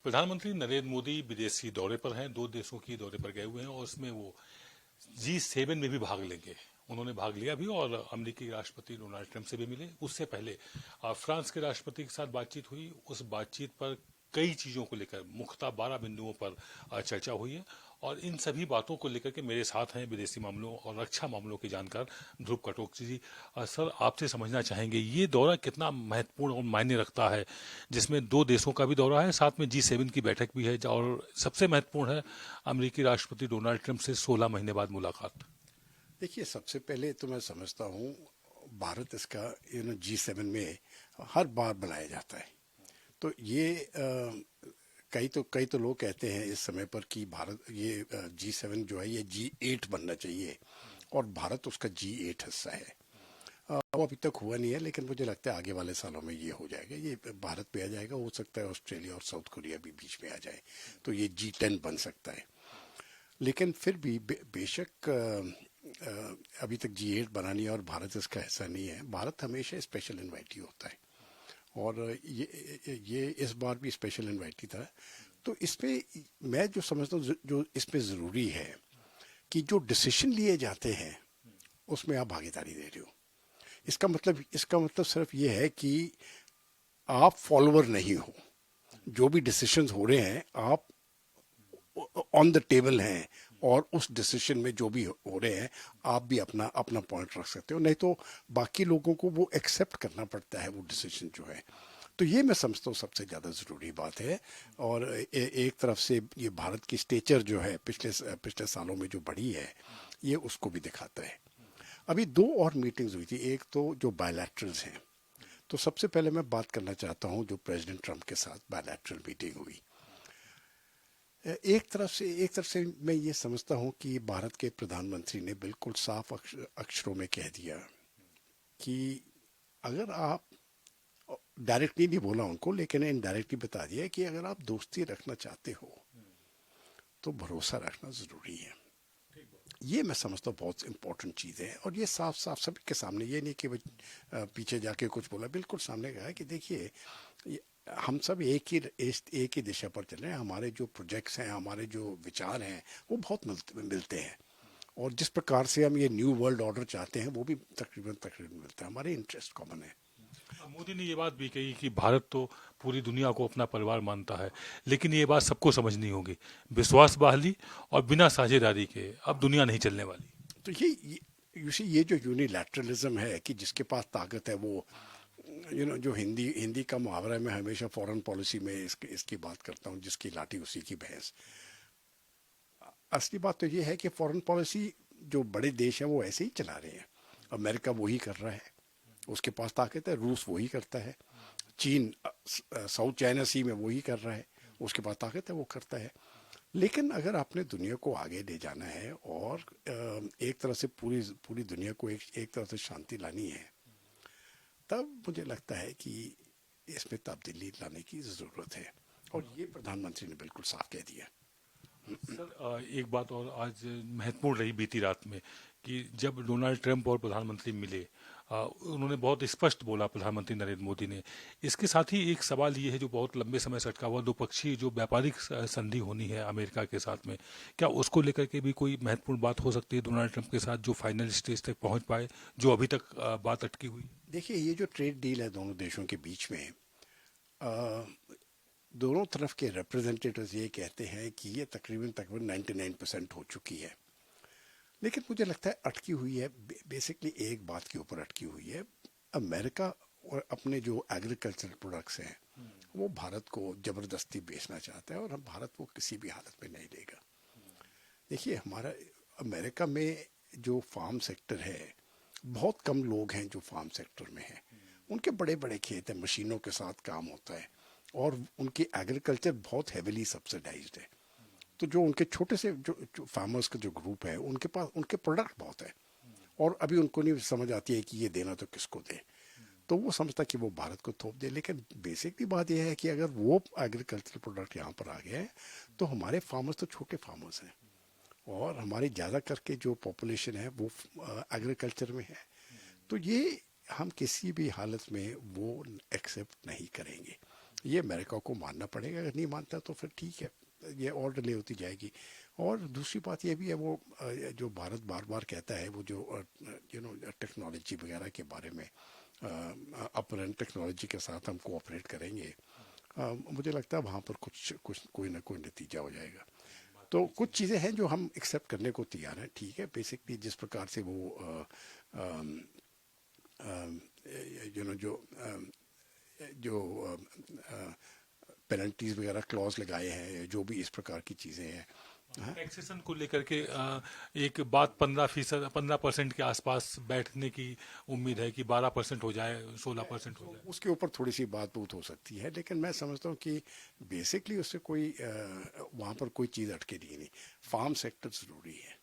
प्रधानमंत्री नरेंद्र मोदी विदेशी दौरे पर हैं। दो देशों की दौरे पर गए हुए हैं और उसमें वो G7 में भी भाग लेंगे। उन्होंने भाग लिया भी और अमेरिकी राष्ट्रपति डोनाल्ड ट्रंप से भी मिले। उससे पहले फ्रांस के राष्ट्रपति के साथ बातचीत हुई। उस बातचीत पर कई चीजों को लेकर मुख्यतः 12 बिंदुओं पर चर्चा हुई है और इन सभी बातों को लेकर के मेरे साथ हैं विदेशी मामलों और रक्षा मामलों के जानकार ध्रुव कटोच जी। सर, आपसे समझना चाहेंगे ये दौरा कितना महत्वपूर्ण और मायने रखता है, जिसमें दो देशों का भी दौरा है, साथ में G7 की बैठक भी है और सबसे महत्वपूर्ण है अमेरिकी राष्ट्रपति डोनाल्ड ट्रंप से 16 महीने बाद मुलाकात। देखिए, सबसे पहले तो मैं समझता हूँ भारत इसका G7 में हर बार बुलाया जाता है। तो ये कई तो लोग कहते हैं इस समय पर कि भारत ये G7 जो है ये G8 बनना चाहिए और भारत उसका G8 हिस्सा है। वो अभी तक हुआ नहीं है, लेकिन मुझे लगता है आगे वाले सालों में ये हो जाएगा। ये भारत पे आ जाएगा, हो सकता है ऑस्ट्रेलिया और साउथ कोरिया भी बीच में आ जाए, तो ये G10 बन सकता है। लेकिन फिर भी बेशक अभी तक G8 बनानी है और भारत इसका हिस्सा नहीं है। भारत हमेशा स्पेशल इन्वाइटी होता है और ये इस बार भी स्पेशल इन्वाइटी था। तो इसमें मैं जो समझता हूँ जो इसमें ज़रूरी है कि जो डिसीजन लिए जाते हैं उसमें आप भागीदारी दे रहे हो। इसका मतलब सिर्फ ये है कि आप फॉलोअर नहीं हो। जो भी डिसीजंस हो रहे हैं आप ऑन द टेबल हैं और उस डिसीजन में जो भी हो रहे हैं आप भी अपना अपना पॉइंट रख सकते हो, नहीं तो बाकी लोगों को वो एक्सेप्ट करना पड़ता है वो डिसीजन जो है। तो ये मैं समझता हूँ सबसे ज़्यादा ज़रूरी बात है। और एक तरफ से ये भारत की स्टेचर जो है पिछले सालों में जो बढ़ी है ये उसको भी दिखाता है। अभी दो और मीटिंग्स हुई थी, एक तो जो बायलैटरल्स हैं। तो सबसे पहले मैं बात करना चाहता हूँ जो प्रेसिडेंट ट्रंप के साथ बायलैटरल मीटिंग हुई। एक तरफ से मैं ये समझता हूँ कि भारत के प्रधानमंत्री ने बिल्कुल साफ अक्षरों में कह दिया कि अगर आप, डायरेक्टली नहीं बोला उनको लेकिन इनडायरेक्टली बता दिया कि अगर आप दोस्ती रखना चाहते हो तो भरोसा रखना ज़रूरी है। ये मैं समझता हूँ बहुत इंपॉर्टेंट चीज़ है और ये साफ साफ सभी के सामने, ये नहीं कि पीछे जाके कुछ बोला, बिल्कुल सामने कहा कि देखिए हम सब एक ही दिशा पर चल रहे हैं। हमारे जो प्रोजेक्ट्स हैं, हमारे जो विचार हैं वो बहुत मिलते हैं और जिस प्रकार से हम ये न्यू वर्ल्ड ऑर्डर चाहते हैं वो भी तकरीबन तकरीबन मिलता है। हमारे इंटरेस्ट कॉमन है। मोदी ने ये बात भी कही कि भारत तो पूरी दुनिया को अपना परिवार मानता है, लेकिन ये बात सबको समझनी होगी। विश्वास बहाली और बिना साझेदारी के अब दुनिया नहीं चलने वाली। तो ये जो यूनिलैटरलिज्म है कि जिसके पास ताकत है वो, जो हिंदी हिंदी का मुहावरा है, मैं हमेशा फॉरेन पॉलिसी में इसकी बात करता हूँ, जिसकी लाठी उसी की भैंस। असली बात तो ये है कि फॉरेन पॉलिसी जो बड़े देश हैं वो ऐसे ही चला रहे हैं। अमेरिका वही कर रहा है, उसके पास ताकत है। रूस वही करता है। चीन साउथ चाइना सी में वही कर रहा है, उसके पास ताकत है, वो करता है। लेकिन अगर आपने दुनिया को आगे ले जाना है और एक तरह से पूरी पूरी दुनिया को एक तरह से शांति लानी है, तब मुझे लगता है कि इसमें तब्दीली लाने की ज़रूरत है और ये प्रधानमंत्री ने बिल्कुल साफ कह दिया। सर, एक बात और आज महत्वपूर्ण रही बीती रात में कि जब डोनाल्ड ट्रंप और प्रधानमंत्री मिले, उन्होंने बहुत स्पष्ट बोला प्रधानमंत्री नरेंद्र मोदी ने। इसके साथ ही एक सवाल ये है जो बहुत लंबे समय से अटका हुआ, द्विपक्षीय जो व्यापारिक संधि होनी है अमेरिका के साथ में, क्या उसको लेकर के भी कोई महत्वपूर्ण बात हो सकती है डोनाल्ड ट्रंप के साथ, जो फाइनल स्टेज तक पहुंच पाए, जो अभी तक बात अटकी हुई। देखिए, ये जो ट्रेड डील है दोनों देशों के बीच में, अ, दोनों तरफ के रिप्रेजेंटेटिव्स ये कहते हैं कि ये तकरीबन तकरीबन 99% हो चुकी है। लेकिन मुझे लगता है अटकी हुई है बेसिकली एक बात के ऊपर अटकी हुई है। अमेरिका और अपने जो एग्रीकल्चरल प्रोडक्ट्स हैं वो भारत को ज़बरदस्ती बेचना चाहता है और हम भारत को किसी भी हालत में नहीं देगा। देखिए, हमारा अमेरिका में जो फार्म सेक्टर है, बहुत कम लोग हैं जो फार्म सेक्टर में हैं। उनके बड़े बड़े खेत हैं, मशीनों के साथ काम होता है और उनकी एग्रीकल्चर बहुत हेविली सब्सिडाइज्ड है। तो जो उनके छोटे से जो फार्मर्स का जो ग्रुप है उनके पास उनके प्रोडक्ट बहुत है और अभी उनको नहीं समझ आती है कि ये देना तो किसको दे। तो वो समझता है कि वो भारत को थोप दे। लेकिन बेसिकली बात यह है कि अगर वो एग्रीकल्चर प्रोडक्ट यहाँ पर आ गए हैं तो हमारे फार्मर्स तो छोटे फार्मर्स हैं और हमारी ज़्यादा करके जो पॉपुलेशन है वो एग्रीकल्चर में है। तो ये हम किसी भी हालत में वो एक्सेप्ट नहीं करेंगे। ये अमेरिका को मानना पड़ेगा, अगर नहीं मानता तो फिर ठीक है, ये और डिले होती जाएगी। और दूसरी बात ये भी है, वो जो भारत बार बार कहता है, वो जो टेक्नोलॉजी वगैरह के बारे में, अपन टेक्नोलॉजी के साथ हम कोऑपरेट करेंगे, मुझे लगता है वहाँ पर कुछ कुछ कोई ना कोई नतीजा हो जाएगा। तो कुछ चीज़ें हैं जो हम एक्सेप्ट करने को तैयार हैं, ठीक है, बेसिकली जिस प्रकार से वो जो जो पेनल्टीज वगैरह क्लॉज लगाए हैं, जो भी इस प्रकार की चीज़ें हैं। हाँ, टैक्सेशन को लेकर के एक बात 15% के आसपास बैठने की उम्मीद है कि 12% हो जाए, 16% हो तो जाए। उसके ऊपर थोड़ी सी बात बूत हो सकती है, लेकिन मैं समझता हूँ कि बेसिकली उससे कोई वहाँ पर कोई चीज़ अटकेगी नहीं। फार्म सेक्टर ज़रूरी है,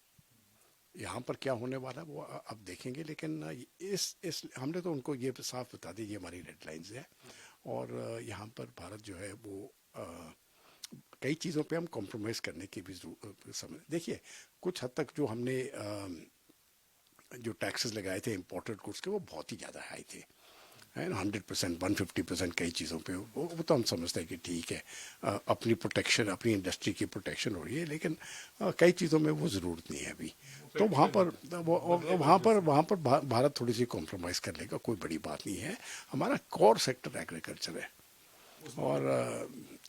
यहाँ पर क्या होने वाला है वो अब देखेंगे, लेकिन इस हमने तो उनको ये साफ बता दी, ये हमारी रेडलाइंस है। और यहाँ पर भारत जो है वो कई चीज़ों पे हम कॉम्प्रोमाइज़ करने की भी समझ, देखिए कुछ हद तक जो हमने जो टैक्सेस लगाए थे इम्पोर्टेड गुड्स के, वो बहुत ही ज़्यादा हाई थे, है ना, 100%, 150% कई चीज़ों पे, वो तो हम समझते हैं कि ठीक है, अपनी प्रोटेक्शन, अपनी इंडस्ट्री की प्रोटेक्शन हो रही है, लेकिन कई चीज़ों में वो ज़रूरत नहीं है अभी। तो वहाँ पर भारत थोड़ी सी कॉम्प्रोमाइज़ करने का कोई बड़ी बात नहीं है। हमारा कोर सेक्टर एग्रीकल्चर है, और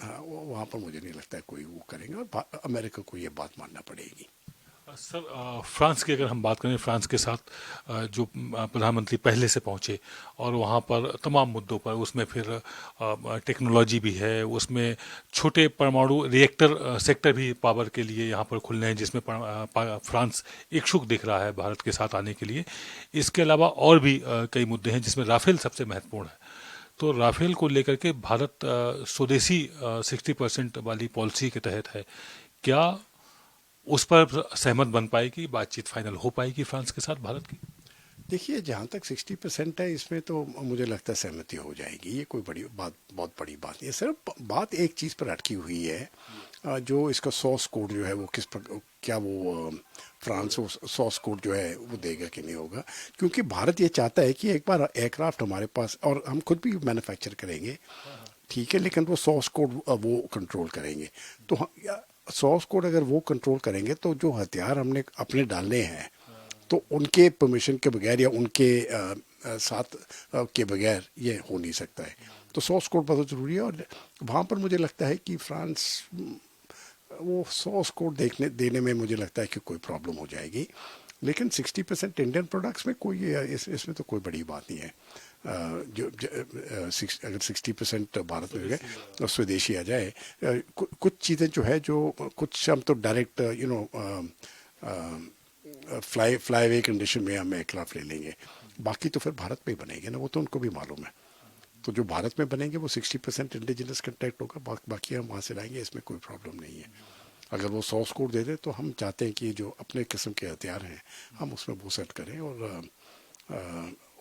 हाँ, वहाँ पर मुझे नहीं लगता है कोई वो करेंगे, और अमेरिका को ये बात मानना पड़ेगी। सर, फ्रांस की अगर हम बात करें, फ्रांस के साथ जो प्रधानमंत्री पहले से पहुंचे और वहां पर तमाम मुद्दों पर, उसमें फिर टेक्नोलॉजी भी है, उसमें छोटे परमाणु रिएक्टर सेक्टर भी पावर के लिए यहाँ पर खुलने हैं, जिसमें फ्रांस इच्छुक दिख रहा है भारत के साथ आने के लिए। इसके अलावा और भी कई मुद्दे हैं, जिसमें राफेल सबसे महत्वपूर्ण है। तो राफेल को लेकर के भारत स्वदेशी 60% वाली पॉलिसी के तहत है, क्या उस पर सहमत बन पाएगी, बातचीत फाइनल हो पाएगी फ्रांस के साथ भारत की? देखिए, जहाँ तक 60% है, इसमें तो मुझे लगता है सहमति हो जाएगी, ये कोई बड़ी बात, बहुत बड़ी बात नहीं है। सिर्फ बात एक चीज़ पर अटकी हुई है, जो इसका सोर्स कोड जो है वो क्या वो फ्रांस वो सोर्स कोड जो है वो देगा कि नहीं होगा, क्योंकि भारत ये चाहता है कि एक बार एयरक्राफ्ट हमारे पास, और हम खुद भी मैन्युफैक्चर करेंगे, ठीक है, लेकिन वो सोर्स कोड वो कंट्रोल करेंगे। तो सोर्स कोड अगर वो कंट्रोल करेंगे, तो जो हथियार हमने अपने डालने हैं, तो उनके परमिशन के बगैर या उनके साथ के बगैर ये हो नहीं सकता है। तो सोर्स कोड बहुत ज़रूरी है, और वहाँ पर मुझे लगता है कि फ्रांस वो सोर्स कोड देने में मुझे लगता है कि कोई प्रॉब्लम हो जाएगी। लेकिन 60% इंडियन प्रोडक्ट्स में कोई इसमें तो कोई बड़ी बात नहीं है। अगर 60% भारत में गए और स्वदेशी आ जाए, कुछ चीज़ें जो है, जो कुछ हम तो डायरेक्ट फ्लाई अवे कंडीशन में हम एयरक्राफ्ट ले लेंगे, बाकी तो फिर भारत में ही बनेंगे ना, वो तो उनको भी मालूम है। तो जो भारत में बनेंगे वो 60% इंडिजिनस कंटेंट होगा, बाकी हम वहाँ से लाएंगे, इसमें कोई प्रॉब्लम नहीं है। अगर वो सोर्स कोड दे दे, तो हम चाहते हैं कि जो अपने किस्म के हथियार हैं, हम उसमें वो सेट करें। और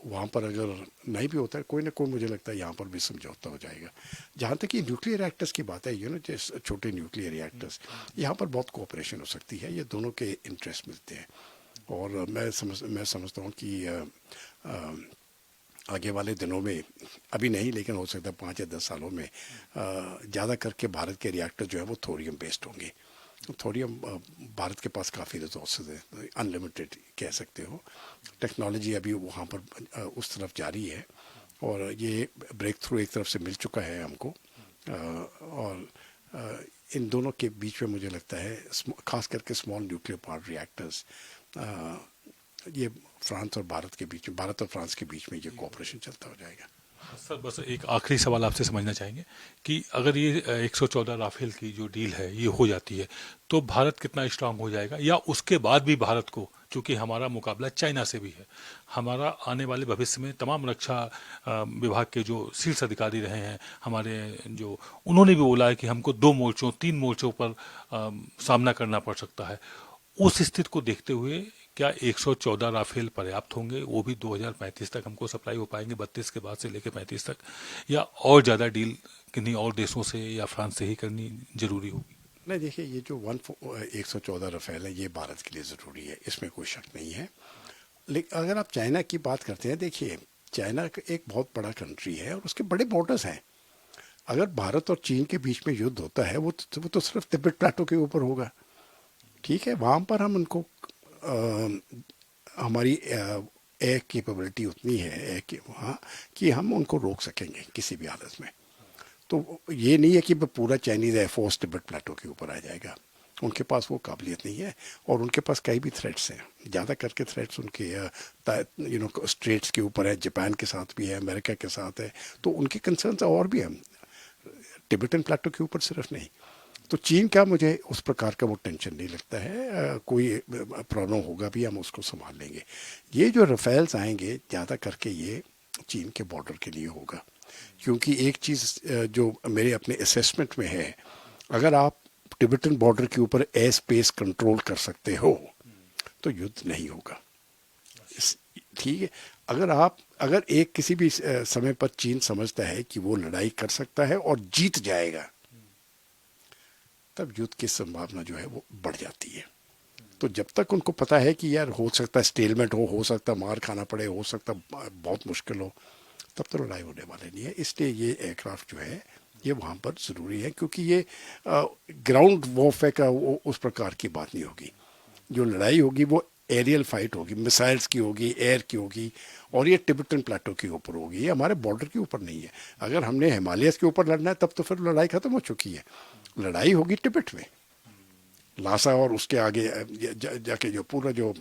वहाँ पर अगर नहीं भी होता है, कोई ना कोई, मुझे लगता है यहाँ पर भी समझौता हो जाएगा। जहाँ तक कि न्यूक्लियर रिएक्टर्स की बात है, जो छोटे न्यूक्लियर रिएक्टर्स, यहाँ पर बहुत कोऑपरेशन हो सकती है, ये दोनों के इंटरेस्ट मिलते हैं। और मैं समझता हूँ कि आगे वाले दिनों में, अभी नहीं लेकिन हो सकता है 5 या 10 सालों में, ज़्यादा करके भारत के रिएक्टर जो है वो थोरियम बेस्ड होंगे। थोरियम, भारत के पास काफ़ी रिसोर्सेज है, अनलिमिटेड कह सकते हो। टेक्नोलॉजी अभी वहाँ पर उस तरफ जारी है, और ये ब्रेक थ्रू एक तरफ से मिल चुका है हमको। और इन दोनों के बीच में मुझे लगता है, खास करके स्मॉल न्यूक्लियर पावर रिएक्टर्स, ये फ्रांस और भारत के बीच में, भारत और फ्रांस के बीच में ये कोऑपरेशन चलता हो जाएगा। सर, बस एक आखिरी सवाल आपसे समझना चाहेंगे कि अगर ये 114 राफेल की जो डील है ये हो जाती है, तो भारत कितना स्ट्रांग हो जाएगा, या उसके बाद भी भारत को, क्योंकि हमारा मुकाबला चाइना से भी है, हमारा आने वाले भविष्य में तमाम रक्षा विभाग के जो शीर्ष अधिकारी रहे हैं हमारे, जो उन्होंने भी बोला है कि हमको 2 मोर्चों 3 मोर्चों पर सामना करना पड़ सकता है। उस स्थिति को देखते हुए क्या 114 राफेल पर्याप्त होंगे, वो भी 2035 तक हमको सप्लाई हो पाएंगे, 32 के बाद से लेकर 35 तक, या और ज़्यादा डील किन्हीं और देशों से या फ्रांस से ही करनी जरूरी होगी? नहीं, देखिए, ये जो 114 राफेल है, ये भारत के लिए ज़रूरी है, इसमें कोई शक नहीं है। लेकिन अगर आप चाइना की बात करते हैं, देखिए चाइना एक बहुत बड़ा कंट्री है और उसके बड़े बॉर्डर्स हैं। अगर भारत और चीन के बीच में युद्ध होता है वो तो सिर्फ तिब्बत प्लेटो के ऊपर होगा। ठीक है, वहाँ पर हम उनको हमारी एयर कैपेबिलिटी उतनी है एयर के वहाँ कि हम उनको रोक सकेंगे किसी भी हालत में। तो ये नहीं है कि पूरा चाइनीज एयरफोर्स तिब्बत प्लेटो के ऊपर आ जाएगा, उनके पास वो काबिलियत नहीं है। और उनके पास कई भी थ्रेट्स हैं, ज़्यादा करके थ्रेट्स उनके स्ट्रेट्स के ऊपर है, जापान के साथ भी है, अमेरिका के साथ है, तो उनके कंसर्न्स और भी हैं तिब्बतन प्लेटो के ऊपर सिर्फ नहीं। तो चीन का मुझे उस प्रकार का वो टेंशन नहीं लगता है। कोई प्रॉब्लम होगा भी हम उसको संभाल लेंगे। ये जो रफेल्स आएंगे ज़्यादा करके ये चीन के बॉर्डर के लिए होगा, क्योंकि एक चीज़ जो मेरे अपने असेसमेंट में है, अगर आप तिब्बतन बॉर्डर के ऊपर एयर स्पेस कंट्रोल कर सकते हो तो युद्ध नहीं होगा। ठीक है, अगर एक किसी भी समय पर चीन समझता है कि वो लड़ाई कर सकता है और जीत जाएगा, तब युद्ध की संभावना जो है वो बढ़ जाती है। तो जब तक उनको पता है कि यार हो सकता है स्टेलमेंट हो सकता है मार खाना पड़े, हो सकता है बहुत मुश्किल हो, तब तो लड़ाई होने वाली नहीं है। इसलिए ये एयरक्राफ्ट जो है ये वहाँ पर ज़रूरी है, क्योंकि ये ग्राउंड वॉरफेयर का उस प्रकार की बात नहीं होगी। जो लड़ाई होगी वो एरियल फाइट होगी, मिसाइल्स की होगी, एयर की होगी, और ये तिब्बतन प्लेटो के ऊपर होगी। ये हमारे बॉर्डर के ऊपर नहीं है। अगर हमने हिमालयस के ऊपर लड़ना है तब तो फिर लड़ाई खत्म हो चुकी है। लड़ाई होगी तिब्बत में, लासा और उसके आगे जाके जो पूरा जो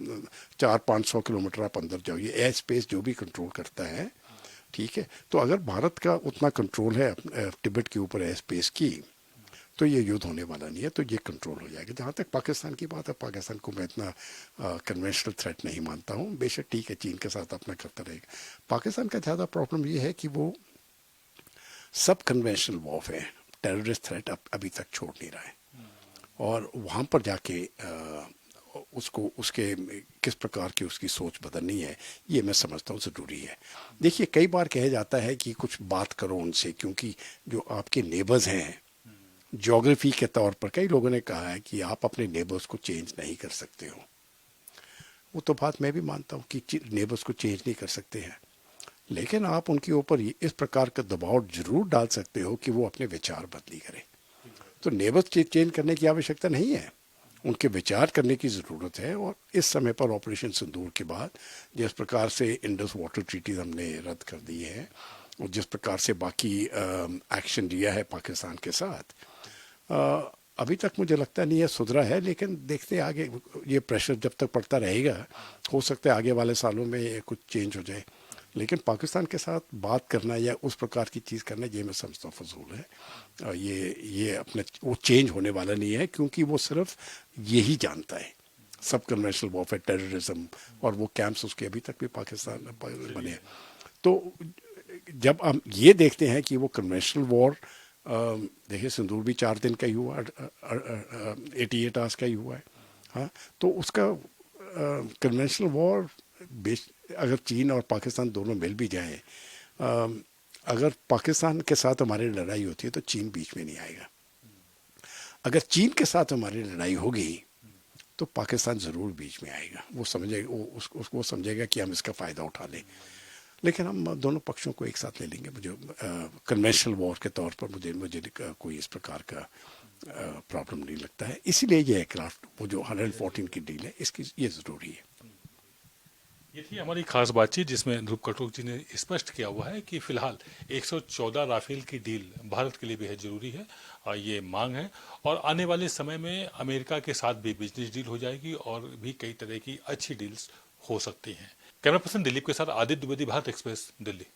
400-500 किलोमीटर आप अंदर जाओगे, एयर स्पेस जो भी कंट्रोल करता है। ठीक है, तो अगर भारत का उतना कंट्रोल है तिब्बत के ऊपर एयर स्पेस की, तो ये युद्ध होने वाला नहीं है, तो ये कंट्रोल हो जाएगा। जहाँ तक पाकिस्तान की बात है, पाकिस्तान को मैं इतना कन्वेंशनल थ्रेट नहीं मानता हूँ। बेशक ठीक है, चीन के साथ अपना करता रहेगा। पाकिस्तान का ज़्यादा प्रॉब्लम ये है कि वो सब कन्वेंशनल वॉरफेयर टेररिस्ट थ्रेट अभी तक छोड़ नहीं रहा है, और वहाँ पर जाके उसको उसके किस प्रकार की उसकी सोच बदलनी है, ये मैं समझता हूँ ज़रूरी है। देखिए, कई बार कहा जाता है कि कुछ बात करो उनसे, क्योंकि जो आपके नेबर्स हैं ज्योग्राफी के तौर पर, कई लोगों ने कहा है कि आप अपने नेबर्स को चेंज नहीं कर सकते हो। वो तो बात मैं भी मानता हूँ कि नेबर्स को चेंज नहीं कर सकते हैं, लेकिन आप उनके ऊपर इस प्रकार का दबाव जरूर डाल सकते हो कि वो अपने विचार बदली करें। तो नेबर्स चेंज करने की आवश्यकता नहीं है, उनके विचार करने की ज़रूरत है। और इस समय पर ऑपरेशन सिंदूर के बाद जिस प्रकार से इंडस वाटर ट्रीटी हमने रद्द कर दी है, और जिस प्रकार से बाकी एक्शन लिया है पाकिस्तान के साथ, अभी तक मुझे लगता नहीं है सुधरा है। लेकिन देखते आगे, ये प्रेशर जब तक पड़ता रहेगा, हो सकता है आगे वाले सालों में कुछ चेंज हो जाए। लेकिन पाकिस्तान के साथ बात करना या उस प्रकार की चीज़ करना, ये मैं समझता हूँ फजूल है। ये अपने वो चेंज होने वाला नहीं है, क्योंकि वो सिर्फ यही जानता है, सब कन्वेंशनल वॉरफेयर, टेररिज्म, और वो कैंप्स उसके अभी तक भी पाकिस्तान बने हैं। तो जब हम ये देखते हैं कि वो कन्वेंशनल वॉर, देखिए सिंदूर भी 4 दिन का ही हुआ, 88 आवर्स का ही हुआ है। हाँ, तो उसका कन्वेंशनल वॉर अगर चीन और पाकिस्तान दोनों मिल भी जाएं, अगर पाकिस्तान के साथ हमारी लड़ाई होती है तो चीन बीच में नहीं आएगा। अगर चीन के साथ हमारी लड़ाई होगी तो पाकिस्तान ज़रूर बीच में आएगा। वो समझेगा, वो समझेगा कि हम इसका फ़ायदा उठा लें। लेकिन हम दोनों पक्षों को एक साथ ले लेंगे। मुझे कन्वेंशनल वॉर के तौर पर मुझे कोई इस प्रकार का प्रॉब्लम नहीं लगता है। इसीलिए ये एयरक्राफ्ट, वो जो 114 की डील है, इसकी ये ज़रूरी है। ये थी हमारी खास बातचीत, जिसमें ध्रुव कटोच जी ने स्पष्ट किया हुआ है कि फिलहाल 114 राफेल की डील भारत के लिए बेहद जरूरी है, और ये मांग है। और आने वाले समय में अमेरिका के साथ भी बिजनेस डील हो जाएगी, और भी कई तरह की अच्छी डील्स हो सकती हैं। कैमरा पर्सन दिलीप के साथ आदित्य द्विवेदी, भारत एक्सप्रेस, दिल्ली।